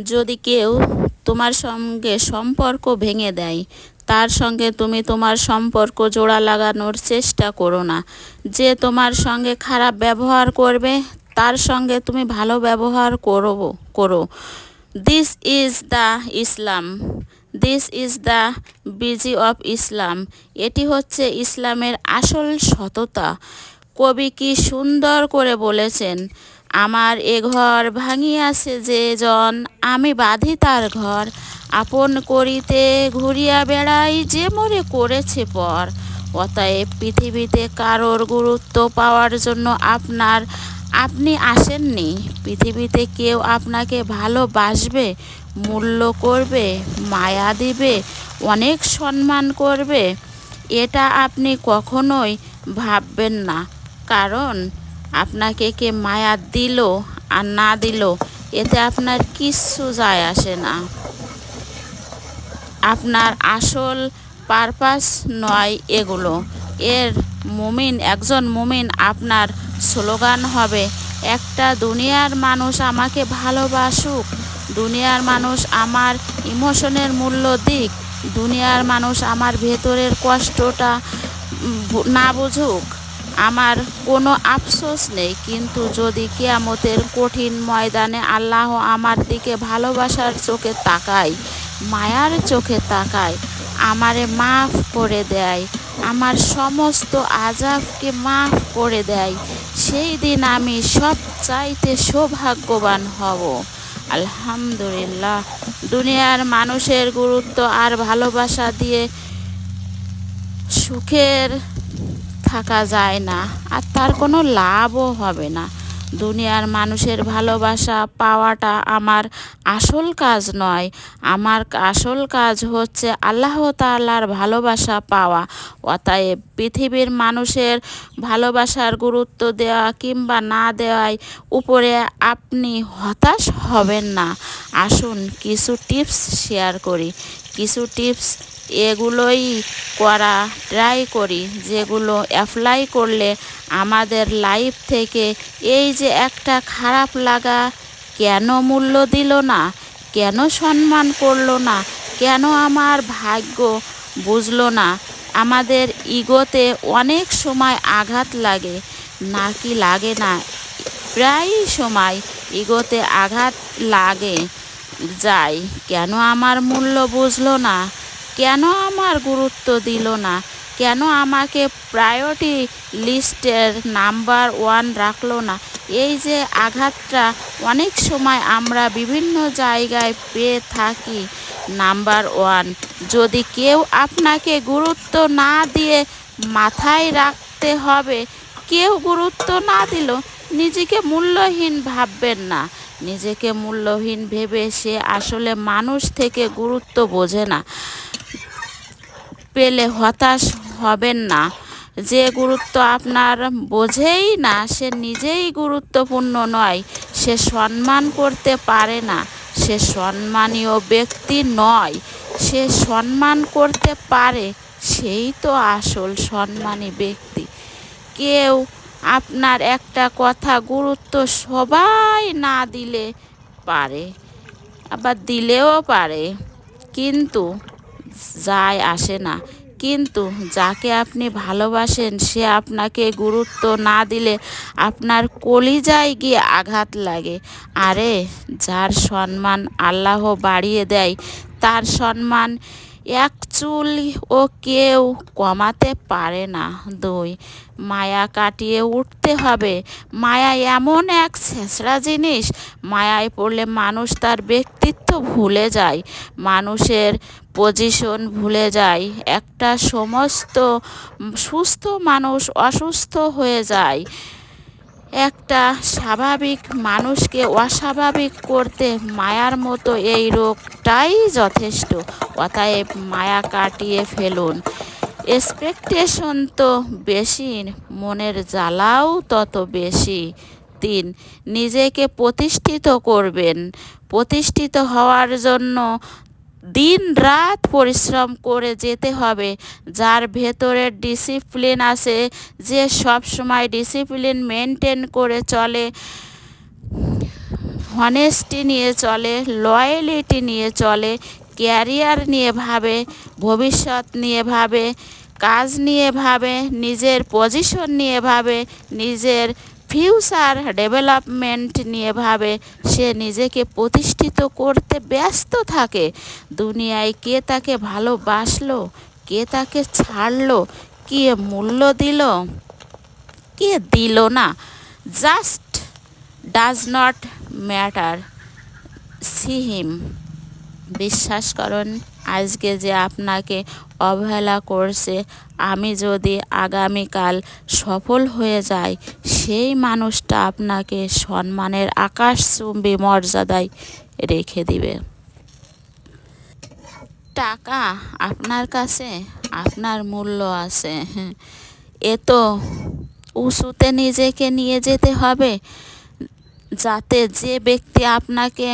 যদি কেউ তোমার সঙ্গে সম্পর্ক ভেঙে দেয়, তার সঙ্গে তুমি তোমার সম্পর্ক জোড়া লাগানোর চেষ্টা করো না। যে তোমার সঙ্গে খারাপ ব্যবহার করবে, তার সঙ্গে তুমি ভালো ব্যবহার করো। This is the Islam. This is the beauty of Islam. এটি হচ্ছে ইসলামের আসল সততা। কবি কি সুন্দর করে বলেছেন, আমার এ ঘর ভাঙিয়াছে যে জন, আমি বাঁধি তার ঘর। আপন করিতে ঘুরিয়া বেড়াই, যে মোরে করেছে পর। অতএব পৃথিবীতে কারোর গুরুত্ব পাওয়ার জন্য আপনি আসেননি। পৃথিবীতে কেউ আপনাকে ভালোবাসবে, মূল্য করবে, মায়া দিবে, অনেক সম্মান করবে, এটা আপনি কখনোই ভাববেন না। কারণ আপনাকে কে মায়া দিল আর না দিল, এতে আপনার কিচ্ছু যায় আসে না। আপনার আসল পারপাস নয় এগুলো। একজন মুমিন আপনার স্লোগান হবে, একটা দুনিয়ার মানুষ আমাকে ভালোবাসুক, দুনিয়ার মানুষ আমার ইমোশনের মূল্য দিক, দুনিয়ার মানুষ আমার ভেতরের কষ্টটা না বুঝুক, আমার কোনো আফসোস নেই। কিন্তু যদি কিয়ামতের কঠিন ময়দানে আল্লাহ আমার দিকে ভালোবাসার চোখে তাকায়, মায়ার চোখে তাকায়, আমারে মাফ করে দেয়, আমার সমস্ত আযাবকে মাফ করে দেয়, সেই দিন আমি সবচাইতে সৌভাগ্যবান হব। আলহামদুলিল্লাহ। দুনিয়ার মানুষের গুরুত্ব আর ভালোবাসা দিয়ে সুখের থাকা যায় না, আর তার কোনো লাভও হবে না। দুনিয়ার মানুষের ভালোবাসা পাওয়াটা আমার আসল কাজ নয়। আমার আসল কাজ হচ্ছে আল্লাহ তাআলার ভালোবাসা পাওয়া। অতএব পৃথিবীর মানুষের ভালোবাসার গুরুত্ব দেওয়া কিংবা না দেওয়ার উপরে আপনি হতাশ হবেন না। আসুন কিছু টিপস শেয়ার করি। কিছু টিপস এগুলোই ট্রাই করি, যেগুলো অ্যাপ্লাই করলে আমাদের লাইফ থেকে এই যে একটা খারাপ লাগা, কেন মূল্য দিল না, কেন সম্মান করলো না, কেন আমার ভাগ্য বুঝলো না, আমাদের ইগোতে অনেক সময় আঘাত লাগে নাকি লাগে না, প্রায় সময় ইগোতে আঘাত লাগে যায়। কেন আমার মূল্য বুঝলো না, কেন আমার গুরুত্ব দিল না, কেন আমাকে প্রায়োরিটি লিস্টের নাম্বার 1 রাখলো না, এই যে আঘাতটা অনেক সময় আমরা বিভিন্ন জায়গায় পেয়ে থাকি। নাম্বার 1, যদি কেউ আপনাকে গুরুত্ব না দিয়ে, মাথায় রাখতে হবে, কেউ গুরুত্ব না দিল, নিজেকে মূল্যহীন ভাববেন না। নিজেকে মূল্যহীন ভেবে সে আসলে মানুষ থেকে গুরুত্ব বোঝে না। পেলে হতাশ হবেন না। যে গুরুত্ব আপনার বোঝেই না, সে নিজেই গুরুত্বপূর্ণ নয়, সে সম্মান করতে পারে না, সে সম্মানীয় ব্যক্তি নয়। সে সম্মান করতে পারে, সেই তো আসল সম্মানী ব্যক্তি। কেউ আপনার একটা কথা গুরুত্ব সবাই না দিলে পারে, আবার দিলেও পারে, কিন্তু যায় আসে না। কিন্তু যাকে আপনি ভালোবাসেন, সে আপনাকে গুরুত্ব না দিলে আপনার কলিজায় গিয়ে আঘাত লাগে। আরে, যার সম্মান আল্লাহ বাড়িয়ে দেয়, তার সম্মান এক চুল ও কেউ কমাতে পারে না। 2, মায়া কাটিয়ে উঠতে হবে। মায়া এমন এক ছেঁচড়া জিনিস, মায়ায় পড়লে মানুষ তার ব্যক্তিত্ব ভুলে যায়, মানুষের পজিশন ভুলে যায়। একটা সমস্ত সুস্থ মানুষ অসুস্থ হয়ে যায়। একটা স্বাভাবিক মানুষকে অস্বাভাবিক করতে মায়ার মতো এই রোগটাই যথেষ্ট। অতএব মায়া কাটিয়ে ফেলুন। এক্সপেকটেশন তো বেশি, মনের জ্বালাও তত বেশি। 3, নিজেকে প্রতিষ্ঠিত করবেন। প্রতিষ্ঠিত হওয়ার জন্য দিন রাত পরিশ্রম করে যেতে হবে। যার ভেতরে ডিসিপ্লিন আছে, যে সব সময় ডিসিপ্লিন মেনটেন করে চলে, হনেস্টি নিয়ে চলে, লয়ালিটি নিয়ে চলে, ক্যারিয়ার নিয়ে ভাবে, ভবিষ্যৎ নিয়ে ভাবে, কাজ নিয়ে ভাবে, নিজের পজিশন নিয়ে ভাবে, নিজের ফিউচার ডেভেলপমেন্ট নিয়ে ভাবে, সে নিজেকে প্রতিষ্ঠিত করতে ব্যস্ত থাকে। দুনিয়ায় কে তাকে ভালোবাসলো, কে তাকে ছাড়লো, কে মূল্য দিল, কে দিল না, just does not matter, see him. বিশ্বাস করুন, আজকে যে আপনাকে অবহেলা করছে, আমি যদি আগামীকাল সফল হয়ে যাই, সেই মানুষটা আপনাকে সম্মানের আকাশচুম্বী মর্যাদায় রেখে দিবে। টাকা আপনার কাছে, আপনার মূল্য আছে, এ তো উঁচুতে নিজেকে নিয়ে যেতে হবে, যাতে যে ব্যক্তি আপনাকে